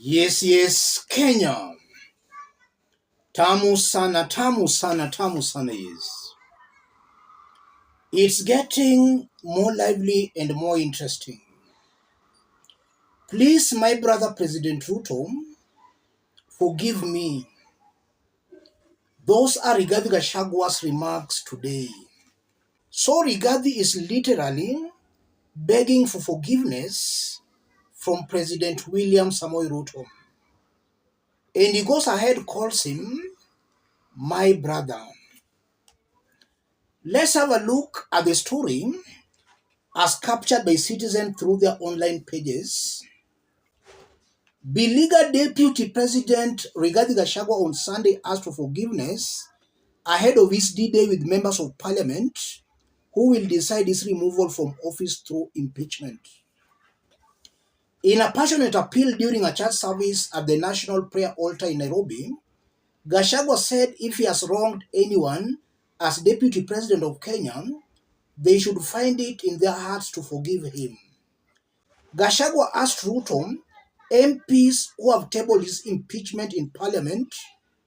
Yes, Kenya. Tamu sana, tamu sana, tamu sana, yes. It's getting more lively and more interesting. Please, my brother President Ruto, forgive me. Those are Rigathi Gachagwa's remarks today. So Rigathi is literally begging for forgiveness from President William Samoei Ruto. And he goes ahead, calls him my brother. Let's have a look at the story as captured by citizens through their online pages. Beleaguered Deputy President Rigathi Gachagua on Sunday asked for forgiveness ahead of his D-Day with members of parliament who will decide his removal from office through impeachment. In a passionate appeal during a church service at the National Prayer Altar in Nairobi, Gachagua said if he has wronged anyone as Deputy President of Kenya, they should find it in their hearts to forgive him. Gachagua asked Ruto, MPs who have tabled his impeachment in parliament,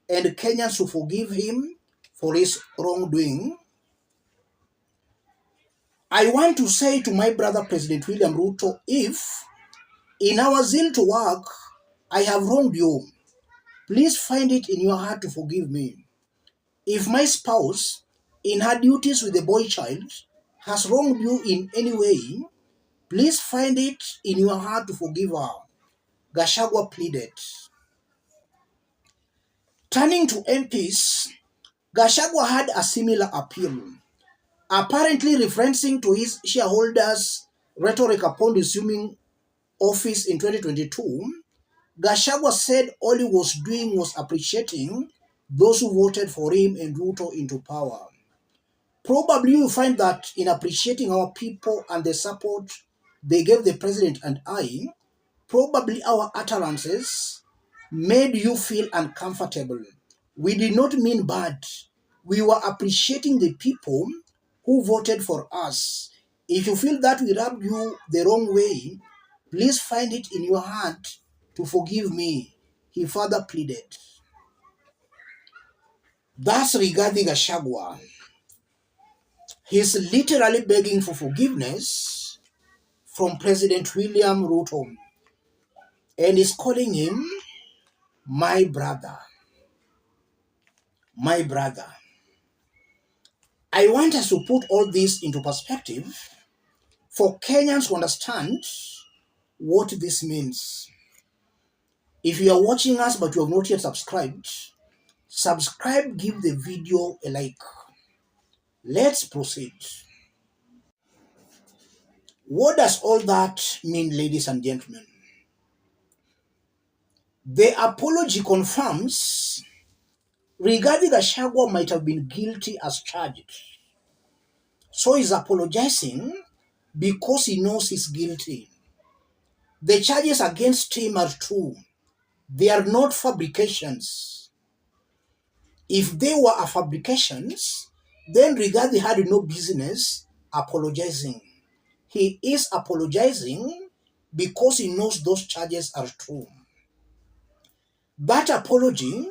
and Kenyans to forgive him for his wrongdoing. I want to say to my brother President William Ruto, if in our zeal to work I have wronged you, please find it in your heart to forgive me. If my spouse, in her duties with the boy child, has wronged you in any way, please find it in your heart to forgive her. Gachagua pleaded. Turning to MPs, Gachagua had a similar appeal, apparently referencing to his shareholders' rhetoric upon resuming office in 2022. Gachagua said all he was doing was appreciating those who voted for him and Ruto into power. Probably you find that in appreciating our people and the support they gave the president and I, probably our utterances made you feel uncomfortable. We did not mean bad. We were appreciating the people who voted for us. If you feel that we rubbed you the wrong way, please find it in your heart to forgive me, he further pleaded. That's Rigathi Gachagua. He's literally begging for forgiveness from President William Ruto and is calling him my brother. My brother. I want us to put all this into perspective for Kenyans to understand what this means. If you are watching us but you have not yet subscribed, subscribe, give the video a like. Let's proceed. What does all that mean, ladies and gentlemen? The apology confirms Rigathi Gachagua might have been guilty as charged. So he's apologizing because he knows he's guilty. The charges against him are true. They are not fabrications. If they were fabrications, then Rigathi had no business apologizing. He is apologizing because he knows those charges are true. That apology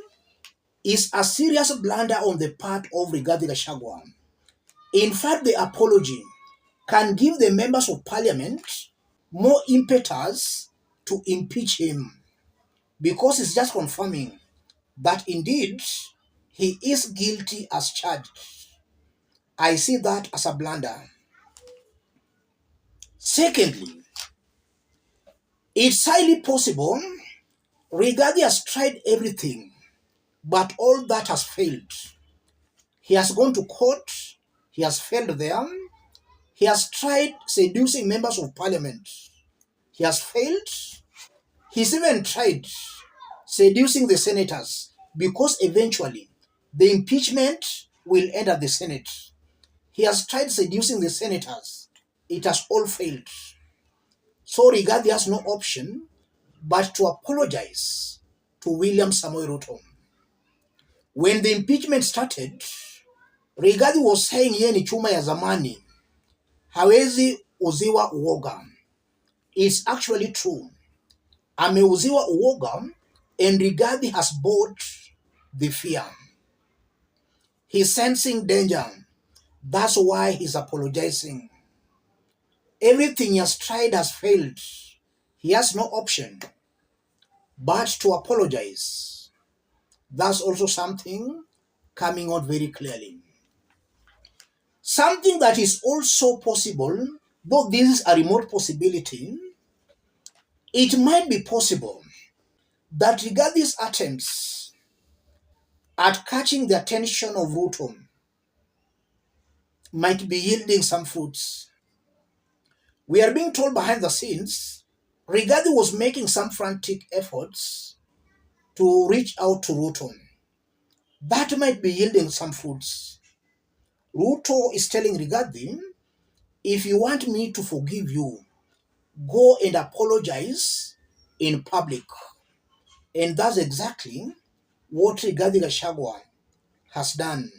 is a serious blunder on the part of Rigathi Gachagua. In fact, the apology can give the members of parliament more impetus to impeach him because it's just confirming that indeed he is guilty as charged. I see that as a blunder. Secondly, it's highly possible Rigathi has tried everything, but all that has failed. He has gone to court, he has failed there. He has tried seducing members of parliament. He has failed. He's even tried seducing the senators because eventually the impeachment will end at the Senate. He has tried seducing the senators. It has all failed. So Rigathi has no option but to apologize to William Samoei Ruto. When the impeachment started, Rigathi was saying yeye ni chuma ya zamani, hawezi uziwa uoga. It's actually true. ameuziwa uoga, and Rigathi has bought the fear. He's sensing danger. That's why he's apologizing. Everything he has tried has failed. He has no option but to apologize. That's also something coming out very clearly. Something that is also possible, though this is a remote possibility, it might be possible that Rigathi's attempts at catching the attention of Ruto might be yielding some fruits. We are being told behind the scenes, Rigathi was making some frantic efforts to reach out to Ruto. That might be yielding some fruits. Ruto is telling Rigathi, if you want me to forgive you, go and apologize in public. And that's exactly what Rigathi Gachagua has done.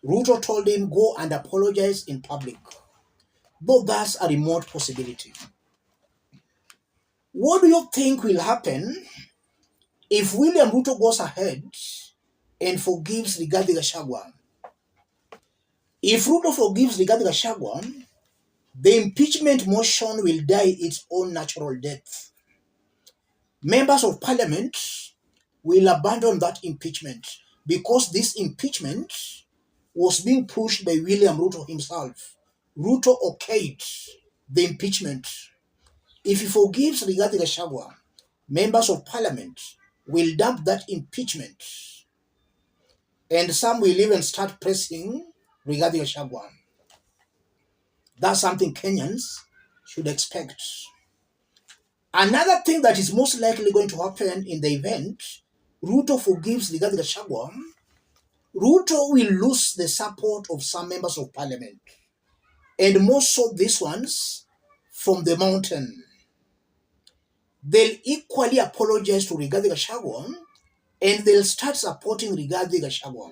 Ruto told him, go and apologize in public. Though that's a remote possibility. What do you think will happen if William Ruto goes ahead and forgives Rigathi Gachagua? If Ruto forgives Rigathi Gachagua, the impeachment motion will die its own natural death. Members of parliament will abandon that impeachment because this impeachment was being pushed by William Ruto himself. Ruto okayed the impeachment. If he forgives Rigathi Gachagua, members of parliament will dump that impeachment, and some will even start pressing Rigathi Gachagua. That's something Kenyans should expect. Another thing that is most likely going to happen in the event Ruto forgives Rigathi Gachagua, Ruto will lose the support of some members of parliament, and more so these ones from the mountain. They'll equally apologize to Rigathi Gachagua, and they'll start supporting Rigathi Gachagua.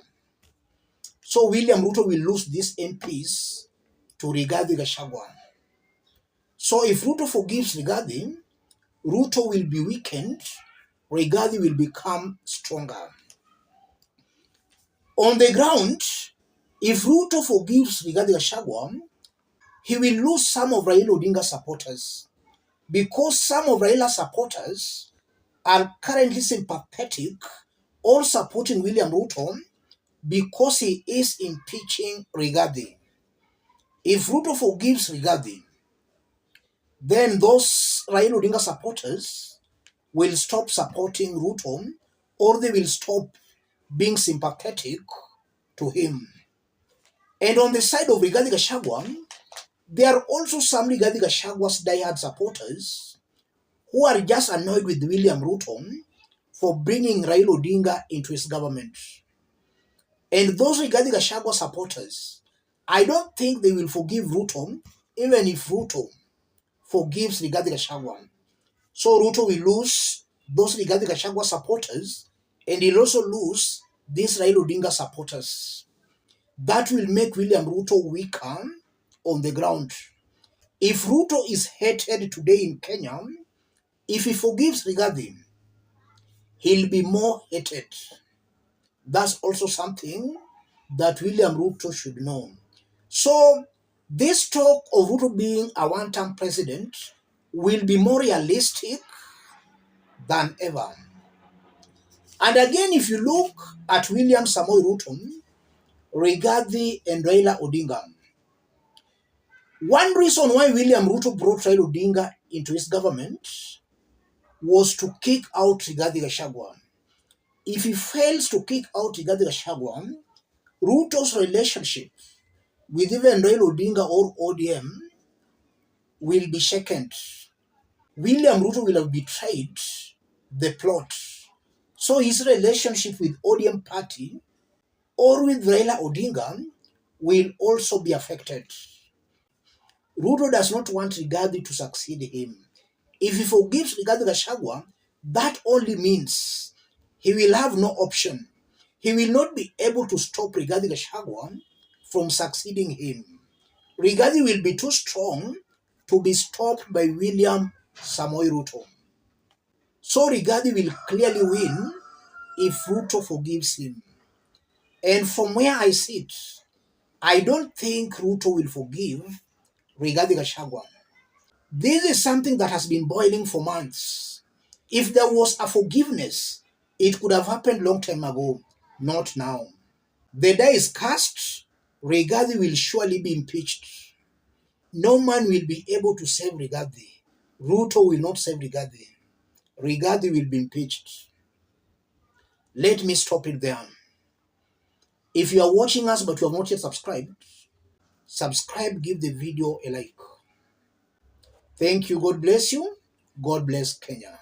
So William Ruto will lose these MPs to Rigathi Gachagua. So if Ruto forgives Rigathi, Ruto will be weakened, Rigathi will become stronger. On the ground, if Ruto forgives Rigathi Gachagua, he will lose some of Raila Odinga's supporters, because some of Raila's supporters are currently sympathetic or supporting William Ruto because he is impeaching Rigathi. If Ruto forgives Rigathi, then those Raila Odinga supporters will stop supporting Ruto, or they will stop being sympathetic to him. And on the side of Rigathi Gachagua, there are also some Rigathi Gachagua's diehard supporters who are just annoyed with William Ruto for bringing Raila Odinga into his government. And those Rigathi Gachagua supporters, I don't think they will forgive Ruto, even if Ruto forgives Rigathi Gachagua. So Ruto will lose those Rigathi Gachagua supporters, and he'll also lose these Raila Odinga supporters. That will make William Ruto weaker on the ground. If Ruto is hated today in Kenya, if he forgives Rigathi, he'll be more hated. That's also something that William Ruto should know. So this talk of Ruto being a one-term president will be more realistic than ever. And again, if you look at William Samoei Ruto, Rigathi and Raila Odinga, one reason why William Ruto brought Raila Odinga into his government was to kick out Rigathi Gachagua. If he fails to kick out Rigathi Gachagua, Ruto's relationship with even Raila Odinga or ODM will be shaken. William Ruto will have betrayed the plot. So his relationship with ODM party or with Raila Odinga will also be affected. Ruto does not want Rigathi to succeed him. If he forgives Rigathi Gachagua, that only means he will have no option. He will not be able to stop Rigathi Gachagua from succeeding him. Rigathi will be too strong to be stopped by William Samoei Ruto. So Rigathi will clearly win if Ruto forgives him. And from where I sit, I don't think Ruto will forgive Rigathi Gachagua. This is something that has been boiling for months. If there was a forgiveness, it could have happened long time ago, not now. The die is cast, Rigathi will surely be impeached. No man will be able to save Rigathi. Ruto will not save Rigathi. Rigathi will be impeached. Let me stop it there. If you are watching us but you have not yet subscribed, subscribe, give the video a like. Thank you. God bless you. God bless Kenya.